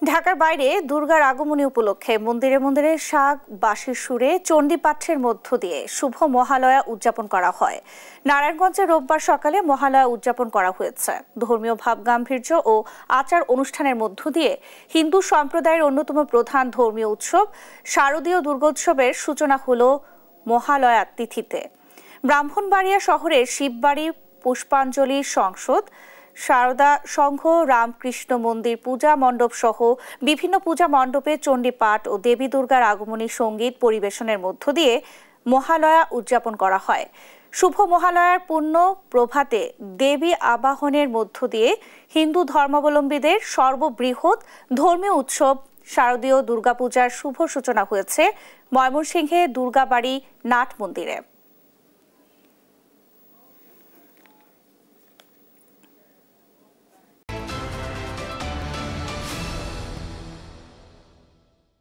ঢাকার বাইরে দুর্গার আগমনী উপলক্ষে মন্দিরে মন্দিরে শাক বাঁশির সুরে চণ্ডীপাঠের মধ্য দিয়ে শুভ মহালয়া উদযাপন করা হয়। নারায়ণগঞ্জে রোববার সকালে মহালয়া উদযাপন করা হয়েছে। ধর্মীয় ভাবগাম্ভীর্য ও আচার অনুষ্ঠানের মধ্য দিয়ে হিন্দু সম্প্রদায়ের অন্যতম প্রধান ধর্মীয় উৎসব শারদীয় দুর্গোৎসবের সূচনা হলো মহালয়া তিথিতে। ব্রাহ্মণবাড়িয়া শহরের শিববাড়ি পুষ্পাঞ্জলি সংসদ, সারদা সংঘ, রামকৃষ্ণ মন্দির পূজা মণ্ডপ সহ বিভিন্ন পূজা মণ্ডপে চণ্ডীপাঠ ও দেবী দুর্গার আগমনী সঙ্গীত পরিবেশনের মধ্য দিয়ে মহালয়া উদযাপন করা হয়। শুভ মহালয়ার পূর্ণ প্রভাতে দেবী আবাহনের মধ্য দিয়ে হিন্দু ধর্মাবলম্বীদের সর্ববৃহৎ ধর্মীয় উৎসব শারদীয় দুর্গাপূজার শুভ সূচনা হয়েছে ময়মনসিংহে দুর্গাবাড়ি নাট মন্দিরে।